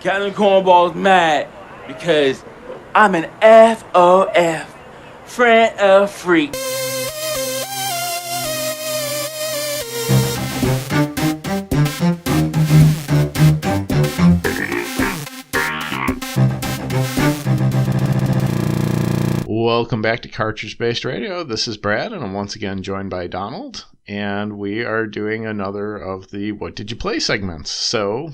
Captain Cornball's mad because I'm an FOF, friend of freak. Welcome back to Cartridge Based Radio. This is Brad, and I'm once again joined by Donald, and we are doing another of the What Did You Play segments. So,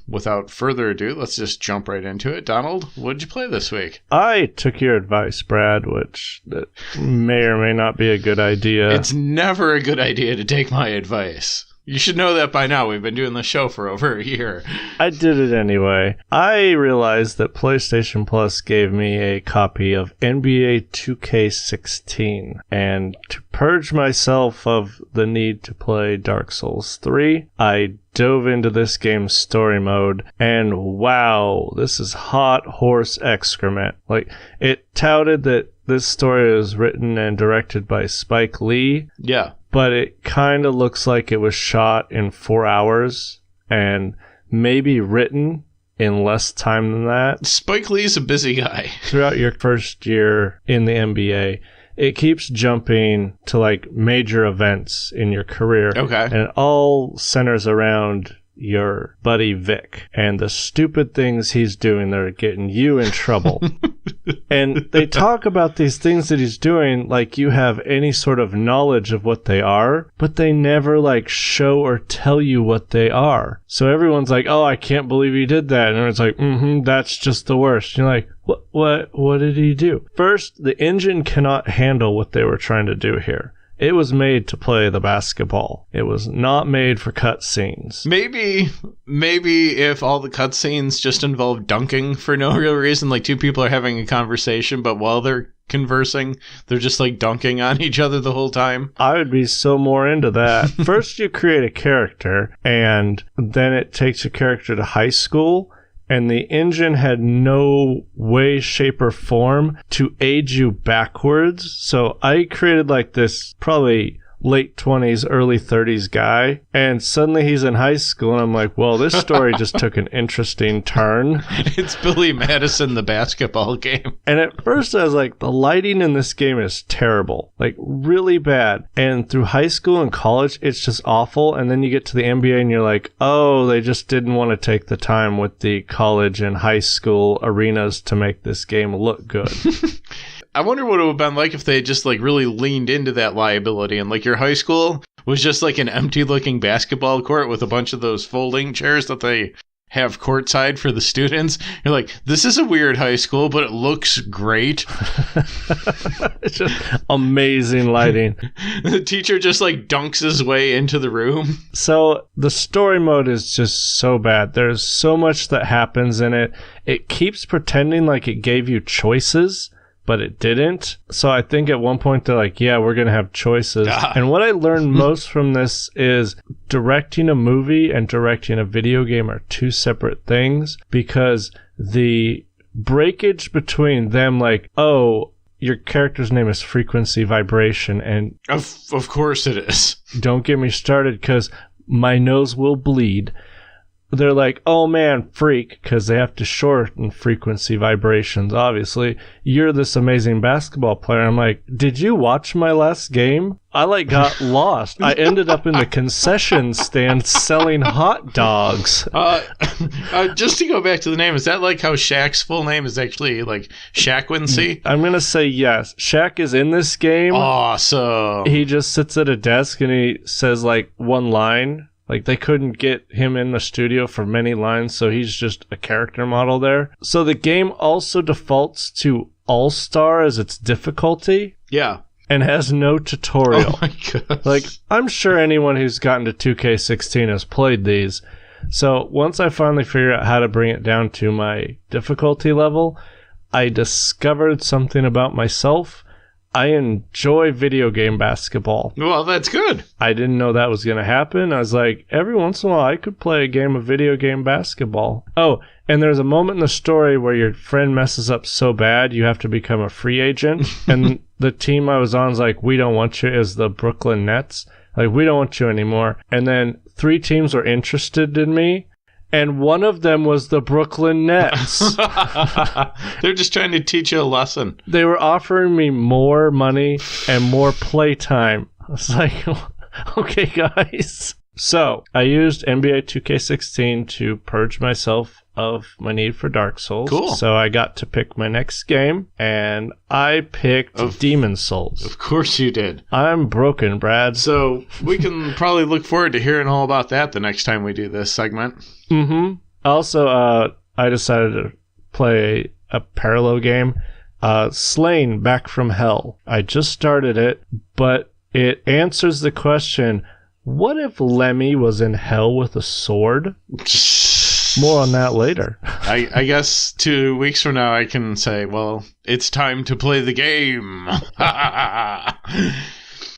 without further ado, let's just jump right into it. Donald, what did you play this week? I took your advice, Brad, which that may or may not be a good idea. It's never a good idea to take my advice. You should know that by now. We've been doing the show for over a year. I did it anyway. I realized that PlayStation Plus gave me a copy of NBA 2K16. And to purge myself of the need to play Dark Souls 3, I dove into this game's story mode, and wow, this is hot horse excrement. Like, it touted that this story was written and directed by Spike Lee. Yeah. But it kind of looks like it was shot in 4 hours and maybe written in less time than that. Spike Lee's a busy guy. Throughout your first year in the NBA, it keeps jumping to like major events in your career. Okay. And it all centers around your buddy Vic and the stupid things he's doing that are getting you in trouble. And they talk about these things that he's doing like you have any sort of knowledge of what they are, but they never like show or tell you what they are. So everyone's like, oh, I can't believe he did that. And it's like, that's just the worst. You're like, what did he do? First, the engine cannot handle what they were trying to do here. It was made to play the basketball. It was not made for cutscenes. Maybe if all the cutscenes just involve dunking for no real reason, like two people are having a conversation, but while they're conversing, they're just like dunking on each other the whole time. I would be so more into that. First, you create a character, and then it takes your character to high school. And the engine had no way, shape, or form to aid you backwards. So I created like this probably late 20s, early 30s guy. And suddenly he's in high school. And I'm like, well, this story just took an interesting turn. It's Billy Madison, the basketball game. And at first I was like, the lighting in this game is terrible. Like really bad. And through high school and college, it's just awful. And then you get to the NBA and you're like, oh, they just didn't want to take the time with the college and high school arenas to make this game look good. I wonder what it would have been like if they just like really leaned into that liability and like your high school was just like an empty looking basketball court with a bunch of those folding chairs that they have courtside for the students. You're like, this is a weird high school, but it looks great. It's just amazing lighting. The teacher just like dunks his way into the room. So the story mode is just so bad. There's so much that happens in it. It keeps pretending like it gave you choices, but it didn't. So I think at one point they're like, yeah, we're going to have choices. And what I learned most from this is directing a movie and directing a video game are two separate things, because the breakage between them, like, oh, your character's name is Frequency Vibration, and of course it is. Don't get me started because my nose will bleed. They're like, oh man, freak, because they have to shorten frequency vibrations, obviously. You're this amazing basketball player. I'm like, did you watch my last game? I like got lost. I ended up in the concession stand selling hot dogs. Just to go back to the name, is that like how Shaq's full name is actually like Shaqwincy? I'm going to say yes. Shaq is in this game. Awesome. He just sits at a desk and he says like one line. Like, they couldn't get him in the studio for many lines, so he's just a character model there. So the game also defaults to All-Star as its difficulty. Yeah. And has no tutorial. Oh my gosh. Like, I'm sure anyone who's gotten to 2K16 has played these. So once I finally figured out how to bring it down to my difficulty level, I discovered something about myself. I enjoy video game basketball. Well, that's good. I didn't know that was going to happen. I was like, every once in a while, I could play a game of video game basketball. Oh, and there's a moment in the story where your friend messes up so bad, you have to become a free agent. And the team I was on is like, we don't want you, is the Brooklyn Nets. Like, we don't want you anymore. And then 3 teams were interested in me. and one of them was the Brooklyn Nets. They're just trying to teach you a lesson. They were offering me more money and more playtime. I was like, okay, guys. So I used NBA 2K16 to purge myself of my need for Dark Souls. Cool. So I got to pick my next game, and I picked Demon Souls. Of course you did. I'm broken, Brad. So we can probably look forward to hearing all about that the next time we do this segment. Mm-hmm. Also, I decided to play a parallel game, Slain Back from Hell. I just started it, but it answers the question, what if Lemmy was in hell with a sword? More on that later. I guess 2 weeks from now I can say, well, it's time to play the game.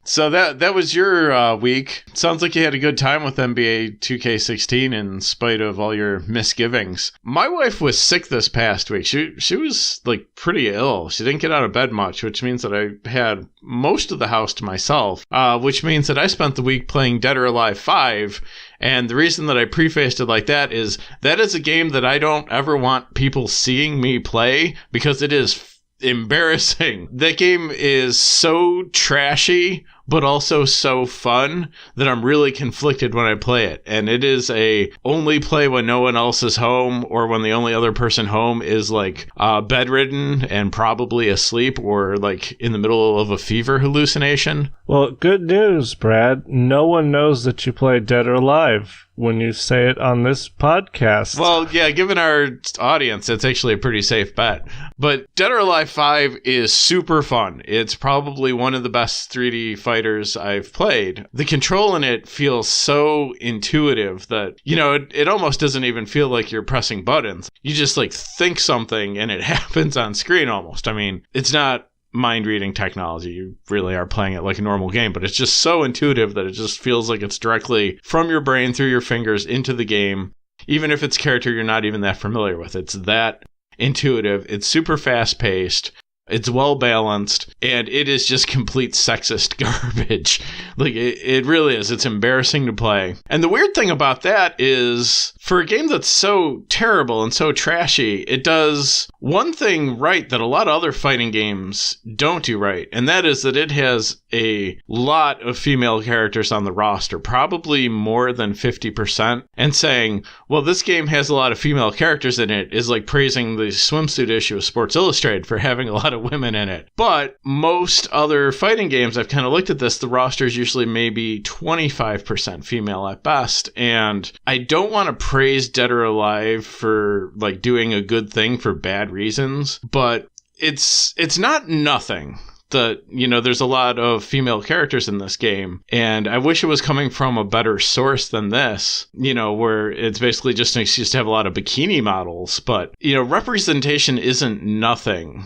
So that was your week. Sounds like you had a good time with NBA 2K16 in spite of all your misgivings. My wife was sick this past week. She was like pretty ill. She didn't get out of bed much, which means that I had most of the house to myself, which means that I spent the week playing Dead or Alive 5. And the reason that I prefaced it like that is a game that I don't ever want people seeing me play because it is embarrassing. That game is so trashy, but also so fun that I'm really conflicted when I play it. And it is a only play when no one else is home, or when the only other person home is like bedridden and probably asleep, or like in the middle of a fever hallucination. Well, good news, Brad. No one knows that you play Dead or Alive when you say it on this podcast. Well, yeah, given our audience, it's actually a pretty safe bet. But Dead or Alive 5 is super fun. It's probably one of the best 3D fighters I've played. The control in it feels so intuitive that, it almost doesn't even feel like you're pressing buttons. You just like think something and it happens on screen almost. I mean, it's not mind-reading technology. You really are playing it like a normal game, but it's just so intuitive that it just feels like it's directly from your brain through your fingers into the game, even if it's a character you're not even that familiar with. It's that intuitive. It's super fast-paced. It's well-balanced, and it is just complete sexist garbage. Like, it really is. It's embarrassing to play. And the weird thing about that is, for a game that's so terrible and so trashy, it does one thing right that a lot of other fighting games don't do right, and that is that it has a lot of female characters on the roster, probably more than 50%, and saying, well, this game has a lot of female characters in it is like praising the swimsuit issue of Sports Illustrated for having a lot of women in it. But most other fighting games, I've kind of looked at this, the roster is usually maybe 25% female at best, and I don't want to praise Dead or Alive for like doing a good thing for bad reasons, but it's not nothing that, there's a lot of female characters in this game, and I wish it was coming from a better source than this, where it's basically just an excuse to have a lot of bikini models. But, representation isn't nothing.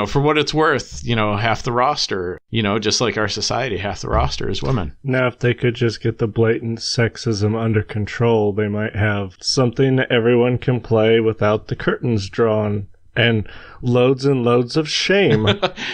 For what it's worth, half the roster, just like our society, half the roster is women. Now, if they could just get the blatant sexism under control, they might have something that everyone can play without the curtains drawn. And loads of shame.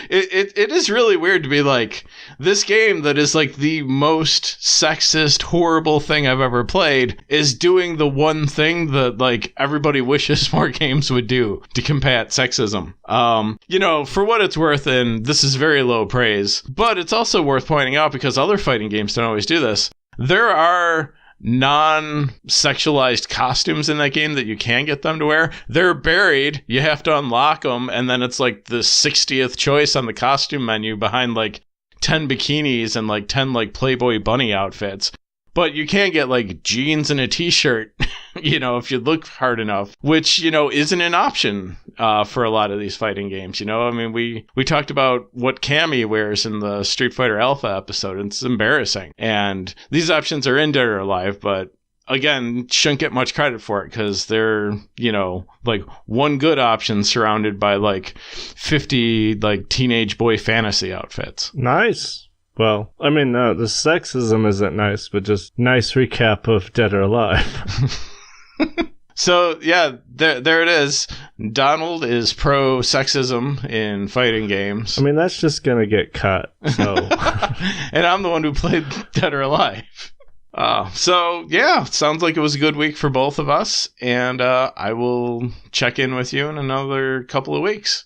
It is really weird to be like, this game that is like the most sexist, horrible thing I've ever played is doing the one thing that like everybody wishes more games would do to combat sexism. For what it's worth, and this is very low praise, but it's also worth pointing out because other fighting games don't always do this. There are non-sexualized costumes in that game that you can get them to wear. They're buried. You have to unlock them, and then it's like the 60th choice on the costume menu behind like 10 bikinis and like 10 like Playboy bunny outfits. But you can get like jeans and a t-shirt, if you look hard enough, which, isn't an option for a lot of these fighting games. I mean, we talked about what Cammy wears in the Street Fighter Alpha episode, and it's embarrassing. And these options are in Dead or Alive, but again, shouldn't get much credit for it because they're, like one good option surrounded by like 50 like teenage boy fantasy outfits. Nice. Well, I mean, no, the sexism isn't nice, but just nice recap of Dead or Alive. So, yeah, there it is. Donald is pro-sexism in fighting games. I mean, that's just going to get cut, so... And I'm the one who played Dead or Alive. So, yeah, sounds like it was a good week for both of us. And I will check in with you in another couple of weeks.